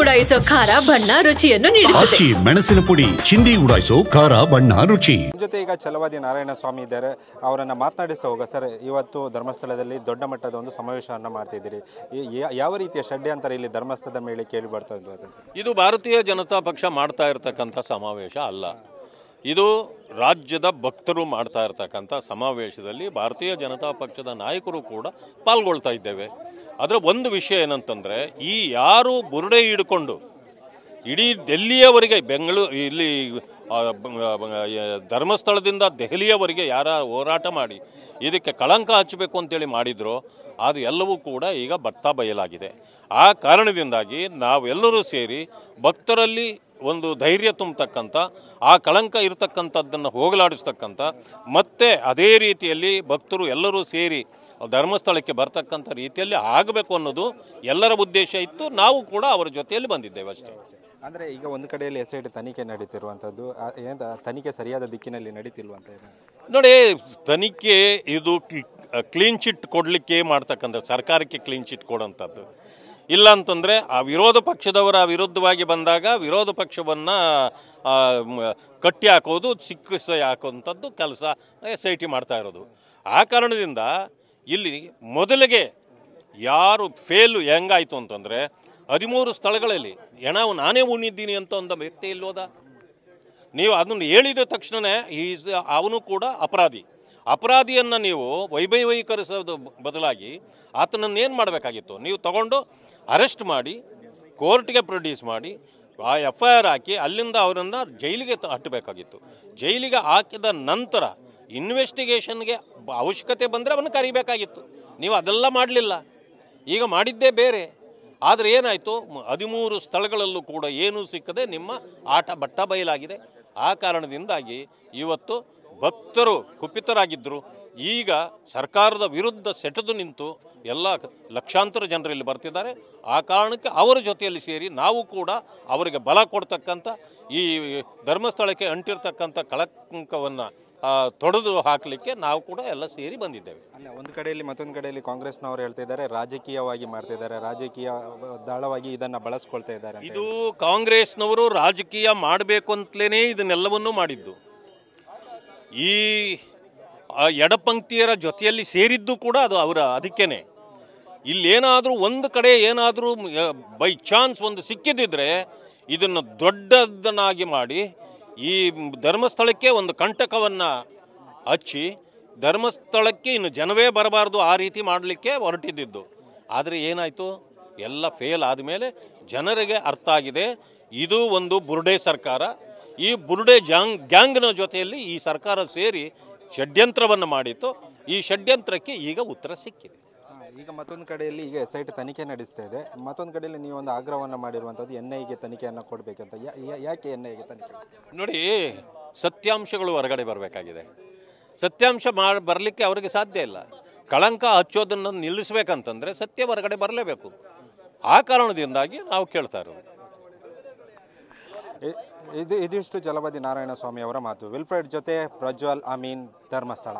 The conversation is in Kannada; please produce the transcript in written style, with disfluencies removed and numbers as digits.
ಉಡಾಯಿಸೋ ಖಾರ ಬಣ್ಣ ರುಚಿಯನ್ನು ನೀಡುತ್ತದೆ. ಮೆಣಸಿನ ಪುಡಿ ಚಿಂದಿ ಉಡಾಯಿಸೋ ಖಾರ ಬಣ್ಣ ರುಚಿ. ಜೊತೆ ಈಗ ಛಲವಾದಿ ನಾರಾಯಣ ಸ್ವಾಮಿ ಇದ್ದಾರೆ, ಅವರನ್ನ ಮಾತನಾಡಿಸ್ತಾ ಹೋಗ. ಸರ್, ಇವತ್ತು ಧರ್ಮಸ್ಥಳದಲ್ಲಿ ದೊಡ್ಡ ಮಟ್ಟದ ಒಂದು ಸಮಾವೇಶವನ್ನು ಮಾಡ್ತಿದ್ದೀರಿ. ಯಾವ ರೀತಿಯ ಷಡ್ಯಂತರ ಇಲ್ಲಿ ಧರ್ಮಸ್ಥಳದ ಮೇಲೆ ಕೇಳಿ ಬರ್ತಾ ಇದ್ದು? ಇದು ಭಾರತೀಯ ಜನತಾ ಪಕ್ಷ ಮಾಡ್ತಾ ಇರತಕ್ಕಂಥ ಸಮಾವೇಶ ಅಲ್ಲ. ಇದು ರಾಜ್ಯದ ಭಕ್ತರು ಮಾಡ್ತಾ ಇರತಕ್ಕಂಥ ಸಮಾವೇಶದಲ್ಲಿ ಭಾರತೀಯ ಜನತಾ ಪಕ್ಷದ ನಾಯಕರು ಕೂಡ ಪಾಲ್ಗೊಳ್ತಾ ಇದ್ದೇವೆ. ಅದರ ಒಂದು ವಿಷಯ ಏನಂತಂದರೆ, ಈ ಯಾರು ಬುರುಡೆ ಹಿಡ್ಕೊಂಡು ಇಡೀ ದೆಹಲಿಯವರೆಗೆ ಇಲ್ಲಿ ಧರ್ಮಸ್ಥಳದಿಂದ ದೆಹಲಿಯವರೆಗೆ ಯಾರ ಹೋರಾಟ ಮಾಡಿ ಇದಕ್ಕೆ ಕಳಂಕ ಹಚ್ಚಬೇಕು ಅಂತೇಳಿ ಮಾಡಿದ್ರು, ಅದು ಎಲ್ಲವೂ ಕೂಡ ಈಗ ಬರ್ತಾ ಬಯಲಾಗಿದೆ. ಆ ಕಾರಣದಿಂದಾಗಿ ನಾವೆಲ್ಲರೂ ಸೇರಿ ಭಕ್ತರಲ್ಲಿ ಒಂದು ಧೈರ್ಯ ತುಂಬತಕ್ಕಂಥ, ಆ ಕಳಂಕ ಇರತಕ್ಕಂಥದ್ದನ್ನು ಹೋಗಲಾಡಿಸ್ತಕ್ಕಂಥ, ಮತ್ತೆ ಅದೇ ರೀತಿಯಲ್ಲಿ ಭಕ್ತರು ಎಲ್ಲರೂ ಸೇರಿ ಧರ್ಮಸ್ಥಳಕ್ಕೆ ಬರ್ತಕ್ಕಂಥ ರೀತಿಯಲ್ಲಿ ಆಗಬೇಕು ಅನ್ನೋದು ಎಲ್ಲರ ಉದ್ದೇಶ ಇತ್ತು. ನಾವು ಕೂಡ ಅವರ ಜೊತೆಯಲ್ಲಿ ಬಂದಿದ್ದೇವೆ ಅಷ್ಟೇ. ಅಂದರೆ ಈಗ ಒಂದು ಕಡೆಯಲ್ಲಿ SIT ತನಿಖೆ ನಡೀತಿರುವಂಥದ್ದು, ತನಿಖೆ ಸರಿಯಾದ ದಿಕ್ಕಿನಲ್ಲಿ ನಡೀತಿಲ್ವಂತ? ನೋಡಿ, ತನಿಖೆ ಇದು ಕ್ಲೀನ್ ಚಿಟ್ ಕೊಡಲಿಕ್ಕೆ ಮಾಡ್ತಕ್ಕಂಥ, ಸರ್ಕಾರಕ್ಕೆ ಕ್ಲೀನ್ ಚಿಟ್ ಕೊಡೋಂಥದ್ದು. ಇಲ್ಲ ಅಂತಂದರೆ ಆ ವಿರೋಧ ಪಕ್ಷದವರ ವಿರುದ್ಧವಾಗಿ ಬಂದಾಗ ವಿರೋಧ ಪಕ್ಷವನ್ನು ಕಟ್ಟಿ ಹಾಕೋದು, ಸಿಕ್ಕಿಸಿ ಹಾಕೋವಂಥದ್ದು ಕೆಲಸ SIT ಮಾಡ್ತಾ ಇರೋದು. ಆ ಕಾರಣದಿಂದ ಇಲ್ಲಿ ಮೊದಲಿಗೆ ಯಾರು ಫೇಲು ಹೆಂಗಾಯಿತು ಅಂತಂದರೆ, 13 ಸ್ಥಳಗಳಲ್ಲಿ ನಾನೇ ಉಣ್ಣಿದ್ದೀನಿ ಅಂತ ಒಂದು ವ್ಯಕ್ತಿ ಇಲ್ಲೋದ? ನೀವು ಅದನ್ನು ಹೇಳಿದ ತಕ್ಷಣ ಅವನು ಕೂಡ ಅಪರಾಧಿಯನ್ನು ನೀವು ವೈಭವೀಕರಿಸೋದು ಬದಲಾಗಿ ಆತನನ್ನು ಏನು ಮಾಡಬೇಕಾಗಿತ್ತು? ನೀವು ತಗೊಂಡು ಅರೆಸ್ಟ್ ಮಾಡಿ ಕೋರ್ಟ್ಗೆ ಪ್ರೊಡ್ಯೂಸ್ ಮಾಡಿ ಆ FIR ಹಾಕಿ ಅಲ್ಲಿಂದ ಅವರನ್ನು ಜೈಲಿಗೆ ಹಟ್ಟಬೇಕಾಗಿತ್ತು. ಜೈಲಿಗೆ ಹಾಕಿದ ನಂತರ ಇನ್ವೆಸ್ಟಿಗೇಷನ್ಗೆ ಅವಶ್ಯಕತೆ ಬಂದರೆ ಅವನು ಕರಿಬೇಕಾಗಿತ್ತು. ನೀವು ಅದೆಲ್ಲ ಮಾಡಲಿಲ್ಲ. ಈಗ ಮಾಡಿದ್ದೇ ಬೇರೆ. ಆದರೆ ಏನಾಯಿತು, 13 ಸ್ಥಳಗಳಲ್ಲೂ ಕೂಡ ಏನೂ ಸಿಕ್ಕದೆ ನಿಮ್ಮ ಆಟ ಬಟ್ಟ ಬಯಲಾಗಿದೆ. ಆ ಕಾರಣದಿಂದಾಗಿ ಇವತ್ತು ಭಕ್ತರು ಕುಪಿತರಾಗಿದ್ದರು. ಈಗ ಸರ್ಕಾರದ ವಿರುದ್ಧ ಸೆಟೆದು ನಿಂತು ಎಲ್ಲ ಲಕ್ಷಾಂತರ ಜನರಲ್ಲಿ ಬರ್ತಿದ್ದಾರೆ. ಆ ಕಾರಣಕ್ಕೆ ಅವರ ಜೊತೆಯಲ್ಲಿ ಸೇರಿ ನಾವು ಕೂಡ ಅವರಿಗೆ ಬಲ ಕೊಡ್ತಕ್ಕಂಥ, ಈ ಧರ್ಮಸ್ಥಳಕ್ಕೆ ಅಂಟಿರ್ತಕ್ಕಂಥ ಕಳಂಕವನ್ನು ತೊಡೆದು ಹಾಕಲಿಕ್ಕೆ ನಾವು ಕೂಡ ಎಲ್ಲ ಸೇರಿ ಬಂದಿದ್ದೇವೆ. ಅಲ್ಲ, ಒಂದು ಕಡೆಯಲ್ಲಿ ಮತ್ತೊಂದು ಕಡೆಯಲ್ಲಿ ಕಾಂಗ್ರೆಸ್ನವರು ಹೇಳ್ತಿದ್ದಾರೆ ರಾಜಕೀಯವಾಗಿ ಮಾಡ್ತಿದ್ದಾರೆ, ರಾಜಕೀಯ ದಾಳವಾಗಿ ಇದನ್ನು ಬಳಸ್ಕೊಳ್ತಾ ಇದ್ದಾರೆ. ಇದು ಕಾಂಗ್ರೆಸ್ನವರು ರಾಜಕೀಯ ಮಾಡಬೇಕು ಅಂತಲೇ ಇದನ್ನೆಲ್ಲವನ್ನೂ ಮಾಡಿದ್ದು. ಈ ಎಡಪಂಕ್ತಿಯರ ಜೊತೆಯಲ್ಲಿ ಸೇರಿದ್ದು ಕೂಡ ಅದು ಅವರ ಅದಕ್ಕೇನೆ. ಇಲ್ಲೇನಾದರೂ ಒಂದು ಕಡೆ ಏನಾದರೂ ಬೈ ಚಾನ್ಸ್ ಒಂದು ಸಿಕ್ಕಿದ್ದಿದ್ರೆ ಇದನ್ನು ದೊಡ್ಡದನ್ನಾಗಿ ಮಾಡಿ ಈ ಧರ್ಮಸ್ಥಳಕ್ಕೆ ಒಂದು ಕಂಟಕವನ್ನು ಹಚ್ಚಿ ಧರ್ಮಸ್ಥಳಕ್ಕೆ ಇನ್ನು ಜನವೇ ಬರಬಾರ್ದು ಆ ರೀತಿ ಮಾಡಲಿಕ್ಕೆ ಹೊರಟಿದ್ದು. ಆದರೆ ಏನಾಯಿತು, ಎಲ್ಲ ಫೇಲ್ ಆದಮೇಲೆ ಜನರಿಗೆ ಅರ್ಥ ಆಗಿದೆ ಇದು ಒಂದು ಬುರುಡೆ ಸರ್ಕಾರ. ಈ ಬುರುಡೆ ಗ್ಯಾಂಗ್ನ ಜೊತೆಯಲ್ಲಿ ಈ ಸರ್ಕಾರ ಸೇರಿ ಷಡ್ಯಂತ್ರವನ್ನು ಮಾಡಿತ್ತು. ಈ ಷಡ್ಯಂತ್ರಕ್ಕೆ ಈಗ ಉತ್ತರ ಸಿಕ್ಕಿದೆ. ಈಗ ಮತ್ತೊಂದು ಕಡೆಯಲ್ಲಿ ಈಗ SIT ತನಿಖೆ ನಡೆಸ್ತಾ ಇದೆ, ಮತ್ತೊಂದು ಕಡೆಯಲ್ಲಿ ನೀವು ಒಂದು ಆಗ್ರಹವನ್ನು ಮಾಡಿರುವಂಥದ್ದು NIAಗೆ ತನಿಖೆಯನ್ನು ಕೊಡಬೇಕಂತ. ಯಾಕೆ NIAಗೆ ತನಿಖೆ? ನೋಡಿ, ಸತ್ಯಾಂಶಗಳು ಹೊರಗಡೆ ಬರಬೇಕಾಗಿದೆ. ಸತ್ಯಾಂಶ ಬರಲಿಕ್ಕೆ ಅವರಿಗೆ ಸಾಧ್ಯ ಇಲ್ಲ. ಕಳಂಕ ಹಚ್ಚೋದನ್ನು ನಿಲ್ಲಿಸಬೇಕಂತಂದರೆ ಸತ್ಯ ಹೊರಗಡೆ ಬರಲೇಬೇಕು. ಆ ಕಾರಣದಿಂದಾಗಿ ನಾವು ಕೇಳ್ತಾ ಇರೋದು. ಇದಿಷ್ಟು ಛಲವಾದಿ ನಾರಾಯಣ ಸ್ವಾಮಿ ಅವರ ಮಾತು. ವಿಲ್ಫ್ರೆಡ್ ಜೊತೆ ಪ್ರಜ್ವಲ್, ಅಮೀನ್, ಧರ್ಮಸ್ಥಳ.